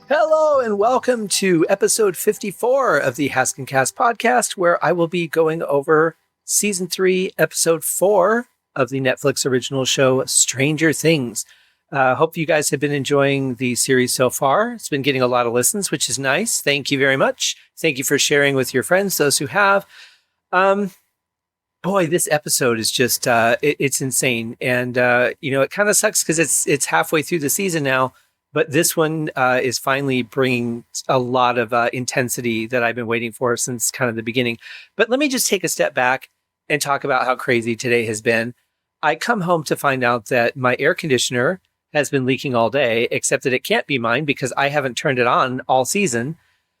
Hello and welcome to episode 54 of the HaskinCast Podcast, where I will be going over season 3, episode 4 of the Netflix original show Stranger Things. Hope you guys have been enjoying the series so far. It's been getting a lot of listens, which is nice. Thank you very much. Thank you for sharing with your friends, those who have. Boy, this episode is just, it's insane. And, it kind of sucks because it's halfway through the season now. But this one is finally bringing a lot of intensity that I've been waiting for since kind of the beginning. But let me just take a step back and talk about how crazy today has been. I come home to find out that my air conditioner has been leaking all day, except that it can't be mine because I haven't turned it on all season.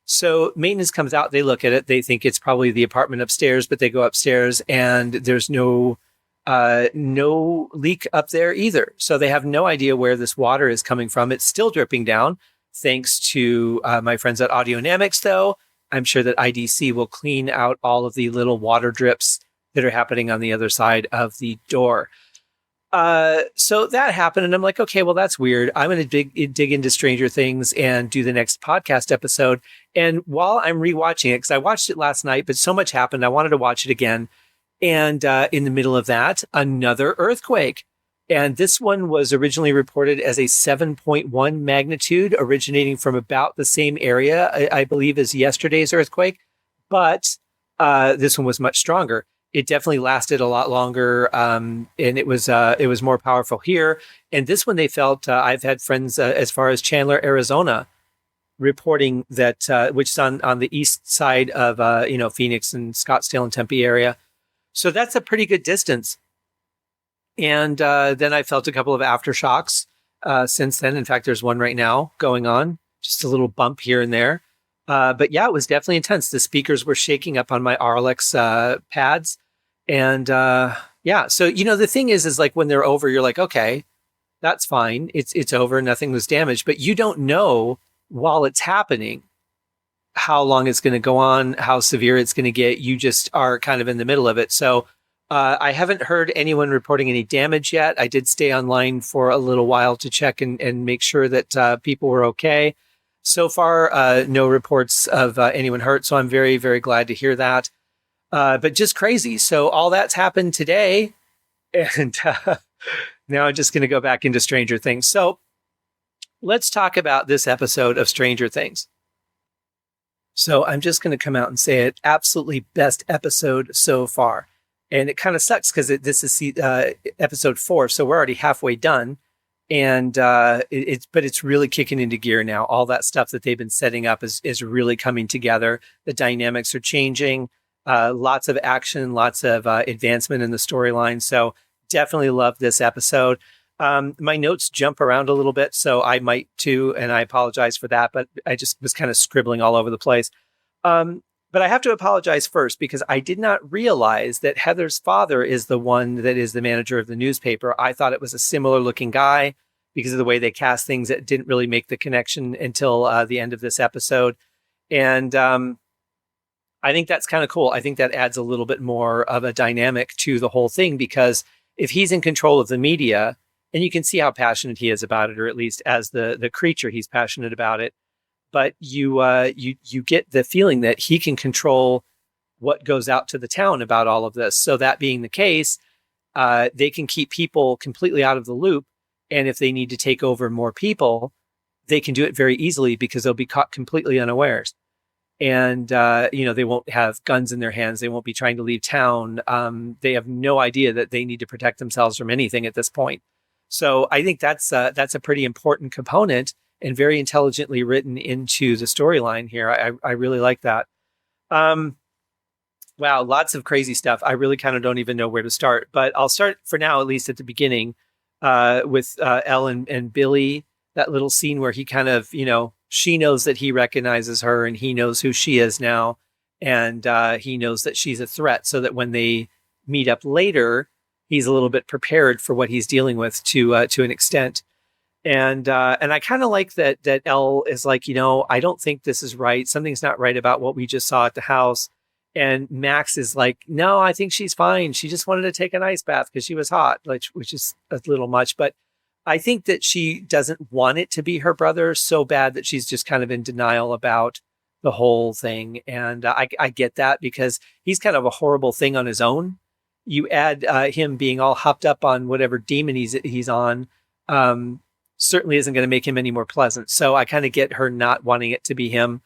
So maintenance comes out, they look at it, they think it's probably the apartment upstairs, but they go upstairs and there's no leak up there either. So they have no idea where this water is coming from. It's still dripping down. Thanks to my friends at Audionamics, though, I'm sure that IDC will clean out all of the little water drips that are happening on the other side of the door. So that happened, and I'm like, okay, well, that's weird. I'm going to dig into Stranger Things and do the next podcast episode. And while I'm rewatching it, because I watched it last night, but so much happened, I wanted to watch it again. And in the middle of that, another earthquake. And this one was originally reported as a 7.1 magnitude, originating from about the same area, I believe, as yesterday's earthquake. But this one was much stronger. It definitely lasted a lot longer, and it was more powerful here. And this one they felt, I've had friends as far as Chandler, Arizona, reporting that, which is on the east side of, Phoenix and Scottsdale and Tempe area. So that's a pretty good distance. And then I felt a couple of aftershocks since then. In fact, there's one right now going on, just a little bump here and there. But yeah, it was definitely intense. The speakers were shaking up on my RLX pads. And so, the thing is like when they're over, you're like, okay, that's fine. It's over. Nothing was damaged. But you don't know while it's happening how long it's going to go on, how severe it's going to get. You just are kind of in the middle of it. So I haven't heard anyone reporting any damage yet. I did stay online for a little while to check and make sure that people were okay. So far, no reports of anyone hurt. So I'm very, very glad to hear that. But just crazy. So all that's happened today. And now I'm just going to go back into Stranger Things. So let's talk about this episode of Stranger Things. So I'm just going to come out and say it. Absolutely best episode so far. And it kind of sucks because this is episode 4. So we're already halfway done. And it's really kicking into gear now. All that stuff that they've been setting up is really coming together. The dynamics are changing. Lots of action, lots of advancement in the storyline. So definitely love this episode. My notes jump around a little bit, so I might too, and I apologize for that, but I just was kind of scribbling all over the place. But I have to apologize first because I did not realize that Heather's father is the one that is the manager of the newspaper. I thought it was a similar looking guy because of the way they cast things. That didn't really make the connection until the end of this episode. And I think that's kind of cool. I think that adds a little bit more of a dynamic to the whole thing, because if he's in control of the media, and you can see how passionate he is about it, or at least as the creature, he's passionate about it. But you get the feeling that he can control what goes out to the town about all of this. So that being the case, they can keep people completely out of the loop. And if they need to take over more people, they can do it very easily because they'll be caught completely unawares. And, they won't have guns in their hands. They won't be trying to leave town. They have no idea that they need to protect themselves from anything at this point. So I think that's a pretty important component and very intelligently written into the storyline here. I really like that. Wow, lots of crazy stuff. I really kind of don't even know where to start, but I'll start for now, at least at the beginning, with Elle and Billy, that little scene where he kind of, she knows that he recognizes her and he knows who she is now. And he knows that she's a threat, so that when they meet up later, he's a little bit prepared for what he's dealing with to an extent. And I kind of like that Elle is like, I don't think this is right. Something's not right about what we just saw at the house. And Max is like, no, I think she's fine. She just wanted to take an ice bath because she was hot, which is a little much. But I think that she doesn't want it to be her brother so bad that she's just kind of in denial about the whole thing. And I get that because he's kind of a horrible thing on his own. You add him being all hopped up on whatever demon he's on, certainly isn't going to make him any more pleasant. So I kind of get her not wanting it to be him.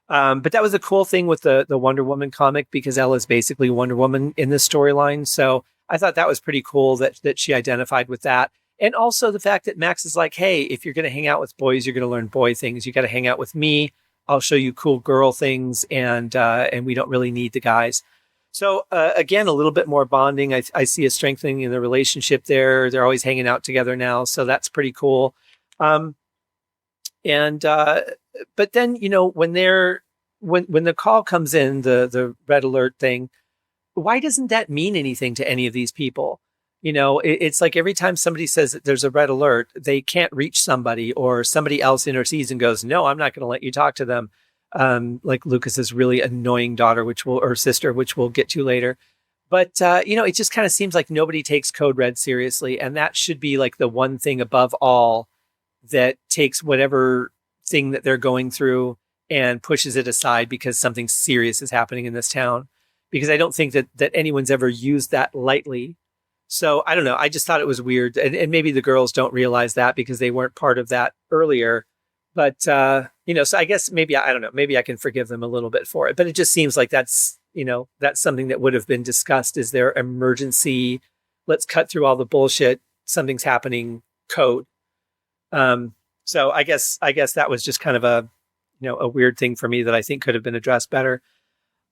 But that was a cool thing with the Wonder Woman comic because Ella's basically Wonder Woman in this storyline. So I thought that was pretty cool that she identified with that. And also the fact that Max is like, hey, if you're going to hang out with boys, you're going to learn boy things. You got to hang out with me. I'll show you cool girl things. And we don't really need the guys. So again, a little bit more bonding. I see a strengthening in the relationship there. They're always hanging out together now. So that's pretty cool. But then, when the call comes in, the red alert thing, why doesn't that mean anything to any of these people? It's like every time somebody says that there's a red alert, they can't reach somebody or somebody else intercedes and goes, no, I'm not going to let you talk to them. Like Lucas's really annoying daughter, or sister, which we'll get to later. But, it just kind of seems like nobody takes CodeRed seriously. And that should be like the one thing above all that takes whatever thing that they're going through and pushes it aside because something serious is happening in this town. Because I don't think that anyone's ever used that lightly. So I don't know. I just thought it was weird. And maybe the girls don't realize that because they weren't part of that earlier. But, so I guess maybe, I don't know, maybe I can forgive them a little bit for it. But it just seems like that's something that would have been discussed. Is there emergency? Let's cut through all the bullshit. Something's happening code. So I guess that was just kind of a weird thing for me that I think could have been addressed better.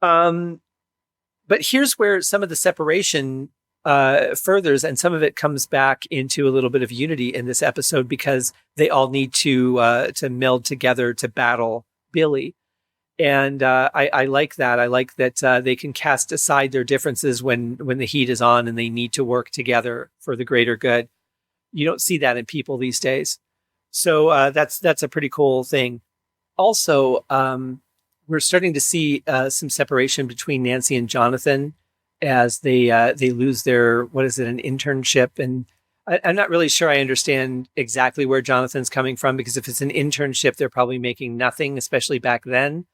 But here's where some of the separation furthers, and some of it comes back into a little bit of unity in this episode because they all need to meld together to battle Billy. And I like that. I like that they can cast aside their differences when the heat is on and they need to work together for the greater good. You don't see that in people these days. So that's a pretty cool thing. Also, we're starting to see some separation between Nancy and Jonathan as they lose their, an internship. And I'm not really sure I understand exactly where Jonathan's coming from, because if it's an internship, they're probably making nothing, especially back then.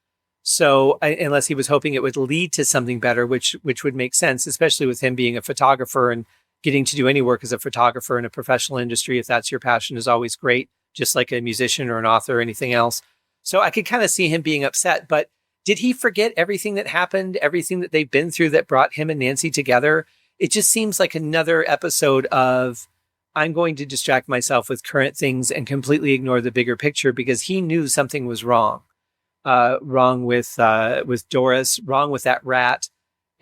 So unless he was hoping it would lead to something better, which would make sense, especially with him being a photographer and getting to do any work as a photographer in a professional industry, if that's your passion, is always great, just like a musician or an author or anything else. So I could kind of see him being upset, but did he forget everything that happened, everything that they've been through that brought him and Nancy together? It just seems like another episode of, I'm going to distract myself with current things and completely ignore the bigger picture, because he knew something was wrong. Wrong with Doris, wrong with that rat.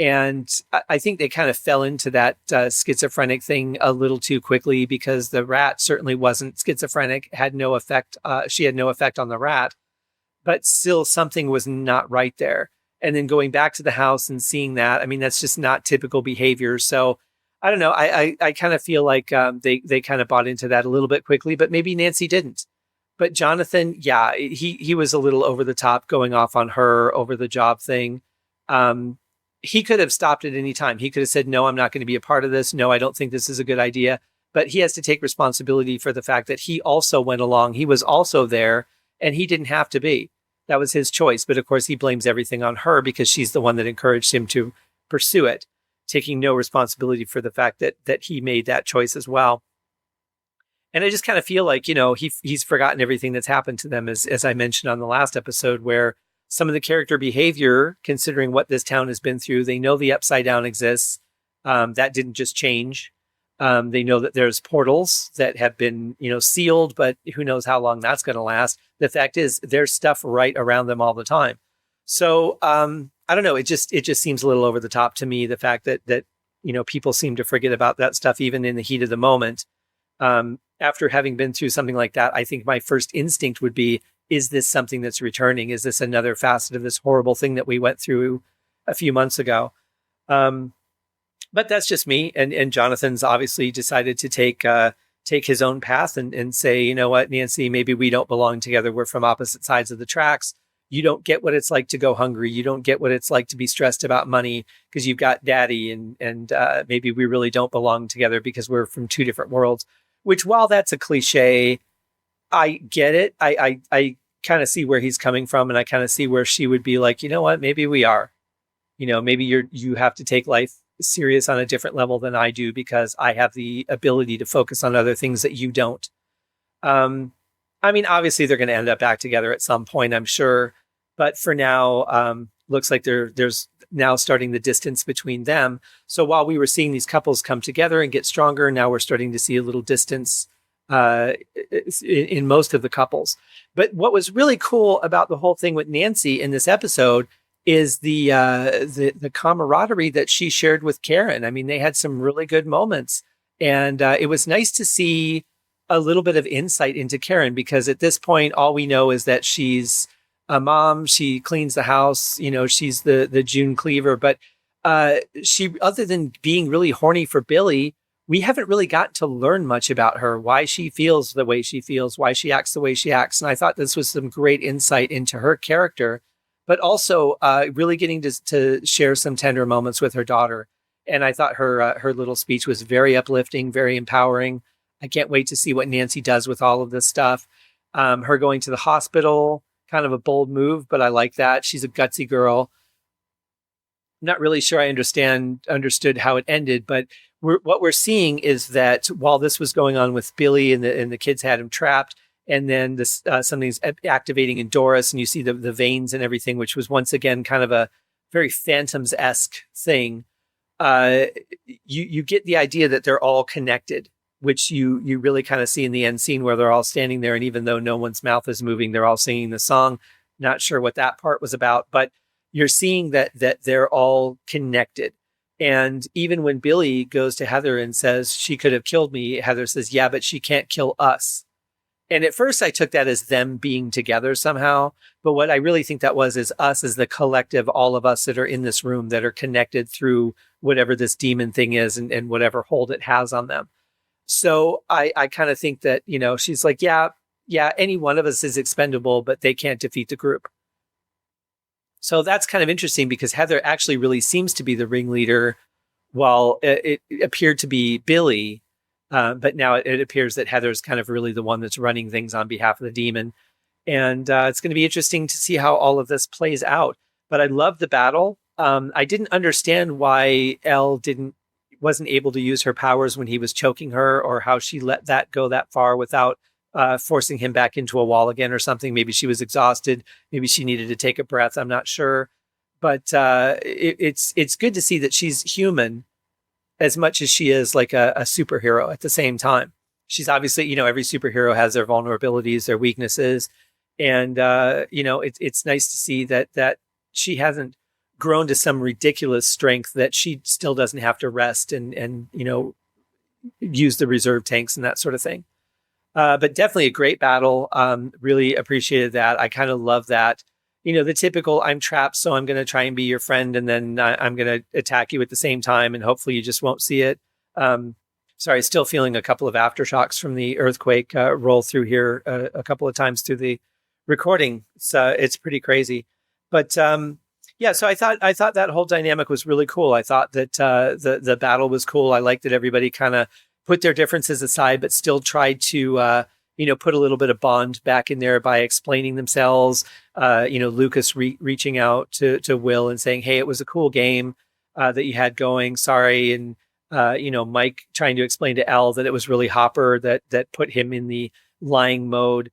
And I think they kind of fell into that schizophrenic thing a little too quickly, because the rat certainly wasn't schizophrenic, had no effect. She had no effect on the rat, but still something was not right there. And then going back to the house and seeing that, I mean, that's just not typical behavior. So I don't know. I kind of feel like they kind of bought into that a little bit quickly, but maybe Nancy didn't. But Jonathan, yeah, he was a little over the top, going off on her over the job thing. He could have stopped at any time. He could have said, no, I'm not going to be a part of this. No, I don't think this is a good idea. But he has to take responsibility for the fact that he also went along. He was also there, and he didn't have to be. That was his choice. But of course, he blames everything on her because she's the one that encouraged him to pursue it, taking no responsibility for the fact that he made that choice as well. And I just kind of feel like, he's forgotten everything that's happened to them, as I mentioned on the last episode, where some of the character behavior, considering what this town has been through, they know the Upside Down exists. That didn't just change. They know that there's portals that have been, sealed, but who knows how long that's going to last. The fact is, there's stuff right around them all the time. So I don't know. It just seems a little over the top to me. The fact that people seem to forget about that stuff even in the heat of the moment. After having been through something like that, I think my first instinct would be, is this something that's returning? Is this another facet of this horrible thing that we went through a few months ago? But that's just me. And Jonathan's obviously decided to take his own path and say, you know what, Nancy, maybe we don't belong together. We're from opposite sides of the tracks. You don't get what it's like to go hungry. You don't get what it's like to be stressed about money because you've got daddy, and maybe we really don't belong together because we're from two different worlds. which while that's a cliche, I get it. I kind of see where he's coming from, and I kind of see where she would be like, you know what, maybe we are. Maybe you have to take life serious on a different level than I do because I have the ability to focus on other things that you don't. I mean, obviously they're going to end up back together at some point, I'm sure. But for now, looks like there's now starting the distance between them. So while we were seeing these couples come together and get stronger, now we're starting to see a little distance in most of the couples. But what was really cool about the whole thing with Nancy in this episode is the camaraderie that she shared with Karen. I mean, they had some really good moments, and it was nice to see a little bit of insight into Karen, because at this point, all we know is that she's a mom. She cleans the house. She's the June Cleaver, but she, other than being really horny for Billy, we haven't really gotten to learn much about her, why she feels the way she feels, why she acts the way she acts. And I thought this was some great insight into her character, but also really getting to share some tender moments with her daughter. And I thought her little speech was very uplifting, very empowering. I can't wait to see what Nancy does with all of this stuff. Her going to the hospital, kind of a bold move, but I like that. She's a gutsy girl. Not really sure I understood how it ended, but what we're seeing is that while this was going on with Billy and the kids had him trapped, and then this something's activating in Doris, and you see the veins and everything, which was once again kind of a very Phantoms-esque thing. You get the idea that they're all connected, which you really kind of see in the end scene where they're all standing there, and even though no one's mouth is moving, they're all singing the song. Not sure what that part was about, but you're seeing that they're all connected. And even when Billy goes to Heather and says, she could have killed me, Heather says, yeah, but she can't kill us. And at first I took that as them being together somehow. But what I really think that was is us as the collective, all of us that are in this room that are connected through whatever this demon thing is and whatever hold it has on them. So I kind of think that, she's like, yeah, any one of us is expendable, but they can't defeat the group. So that's kind of interesting because Heather actually really seems to be the ringleader while it appeared to be Billy. But now it appears that Heather's kind of really the one that's running things on behalf of the demon. And it's going to be interesting to see how all of this plays out. But I love the battle. I didn't understand why Elle wasn't able to use her powers when he was choking her, or how she let that go that far without forcing him back into a wall again or something. Maybe she was exhausted. Maybe she needed to take a breath. I'm not sure. But it's good to see that she's human as much as she is like a superhero at the same time. She's obviously, every superhero has their vulnerabilities, their weaknesses. And, it's nice to see that she hasn't grown to some ridiculous strength that she still doesn't have to rest and use the reserve tanks and that sort of thing. But definitely a great battle. Really appreciated that. I kind of love that. The typical, I'm trapped, so I'm going to try and be your friend, and then I'm going to attack you at the same time, and hopefully you just won't see it. Sorry, still feeling a couple of aftershocks from the earthquake roll through here a couple of times through the recording. So it's pretty crazy. But yeah, so I thought that whole dynamic was really cool. I thought that the battle was cool. I liked that everybody kind of put their differences aside, but still tried to put a little bit of bond back in there by explaining themselves. Lucas reaching out to Will and saying, hey, it was a cool game that you had going. Sorry. And, Mike trying to explain to Elle that it was really Hopper that put him in the lying mode.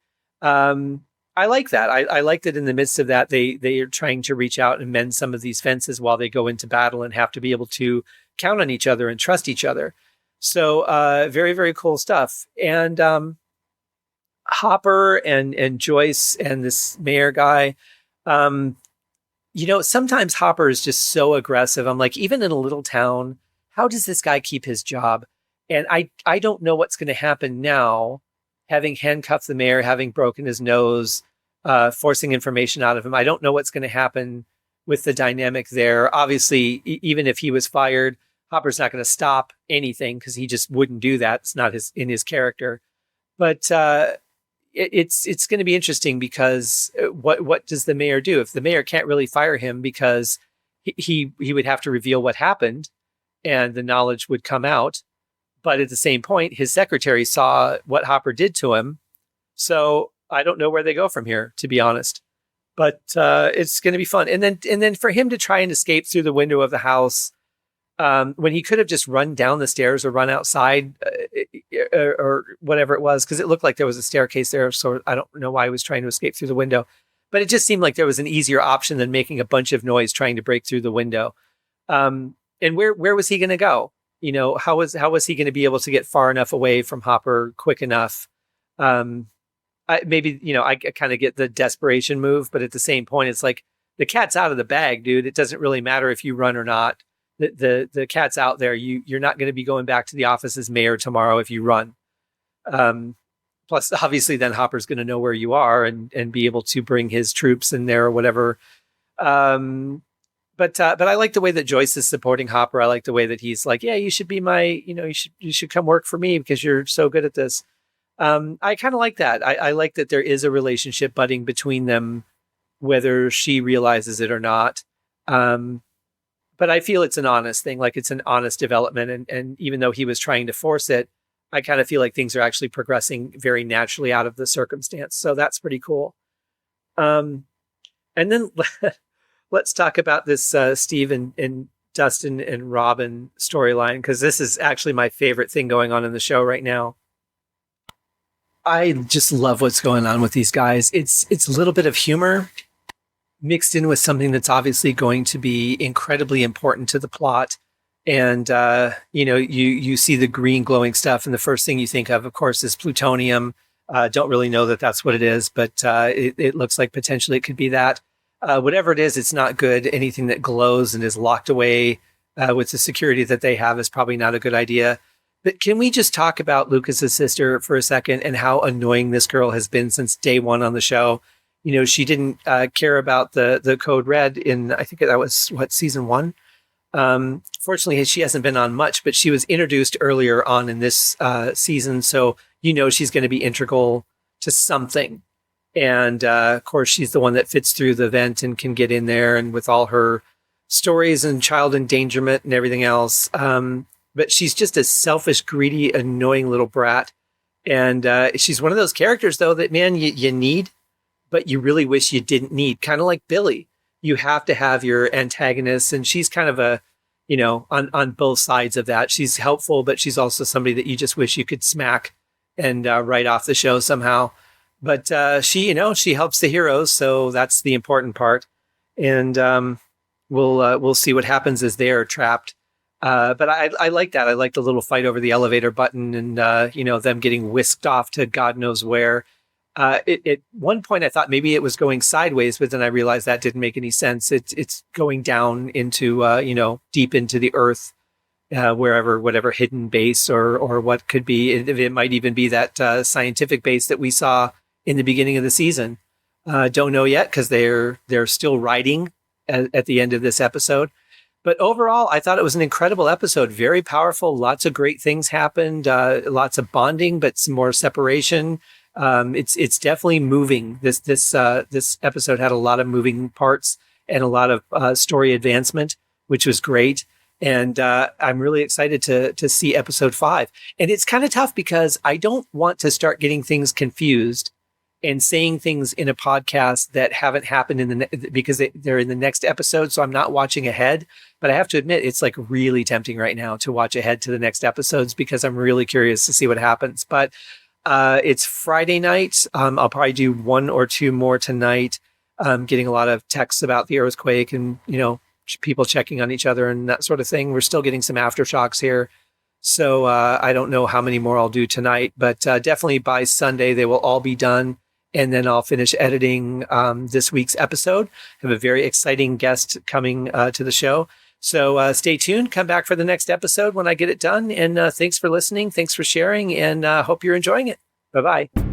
I like that. I like that in the midst of that, they are trying to reach out and mend some of these fences while they go into battle and have to be able to count on each other and trust each other. So very, very cool stuff. And Hopper and Joyce and this mayor guy, sometimes Hopper is just so aggressive. I'm like, even in a little town, how does this guy keep his job? And I don't know what's going to happen now, having handcuffed the mayor, having broken his nose, forcing information out of him. I don't know what's going to happen with the dynamic there. Obviously, even if he was fired, Hopper's not going to stop anything because he just wouldn't do that. It's not in his character. But it's going to be interesting because what does the mayor do? If the mayor can't really fire him because he would have to reveal what happened and the knowledge would come out. But at the same point, his secretary saw what Hopper did to him. So I don't know where they go from here, to be honest. But it's going to be fun. And then for him to try and escape through the window of the house, when he could have just run down the stairs or run outside or whatever it was, because it looked like there was a staircase there. So I don't know why he was trying to escape through the window. But it just seemed like there was an easier option than making a bunch of noise trying to break through the window. And where was he going to go? You know, how was he going to be able to get far enough away from Hopper quick enough? Maybe, you know, I kind of get the desperation move, but at the same point, it's like the cat's out of the bag, dude. It doesn't really matter if you run or not. The cat's out there. You're not going to be going back to the office as mayor tomorrow if you run. Plus, obviously, then Hopper's going to know where you are and be able to bring his troops in there or whatever. But I like the way that Joyce is supporting Hopper. I like the way that he's like, yeah, you should be you should come work for me because you're so good at this. I kind of like that. I like that there is a relationship budding between them, whether she realizes it or not. But I feel it's an honest thing, like it's an honest development. And even though he was trying to force it, I kind of feel like things are actually progressing very naturally out of the circumstance. So that's pretty cool. And then let's talk about this Steve and Dustin and Robin storyline, because this is actually my favorite thing going on in the show right now. I just love what's going on with these guys. It's a little bit of humor mixed in with something that's obviously going to be incredibly important to the plot. And, you see the green glowing stuff. And the first thing you think of course, is plutonium. Don't really know that that's what it is, but it looks like potentially it could be that. Whatever it is, it's not good. Anything that glows and is locked away with the security that they have is probably not a good idea. But can we just talk about Lucas's sister for a second and how annoying this girl has been since day one on the show? You know, she didn't care about the CodeRed in, I think that was season 1. Fortunately, she hasn't been on much, but she was introduced earlier on in this season. So, she's going to be integral to something. And of course, she's the one that fits through the vent and can get in there, and with all her stories and child endangerment and everything else. But she's just a selfish, greedy, annoying little brat. And she's one of those characters, though, that, man, you need, but you really wish you didn't need. Kind of like Billy. You have to have your antagonist, and she's kind of a, on both sides of that. She's helpful, but she's also somebody that you just wish you could smack and write off the show somehow. But she helps the heroes, so that's the important part. And we'll see what happens as they are trapped. But I like that. I like the little fight over the elevator button and, them getting whisked off to God knows where. At one point, I thought maybe it was going sideways, but then I realized that didn't make any sense. It's going down into, deep into the earth, whatever hidden base or what could be. It might even be that scientific base that we saw in the beginning of the season. Don't know yet because they're still writing at the end of this episode. But overall, I thought it was an incredible episode. Very powerful. Lots of great things happened. Lots of bonding, but some more separation. It's definitely moving. This episode had a lot of moving parts and a lot of story advancement, which was great. And I'm really excited to see episode 5. And it's kind of tough because I don't want to start getting things confused and saying things in a podcast that haven't happened because they're in the next episode. So I'm not watching ahead, but I have to admit, it's like really tempting right now to watch ahead to the next episodes because I'm really curious to see what happens. But it's Friday night. I'll probably do 1 or 2 more tonight. Getting a lot of texts about the earthquake and, people checking on each other and that sort of thing. We're still getting some aftershocks here. So I don't know how many more I'll do tonight, but definitely by Sunday, they will all be done. And then I'll finish editing this week's episode. I have a very exciting guest coming to the show. So stay tuned. Come back for the next episode when I get it done. And thanks for listening. Thanks for sharing. And hope you're enjoying it. Bye-bye.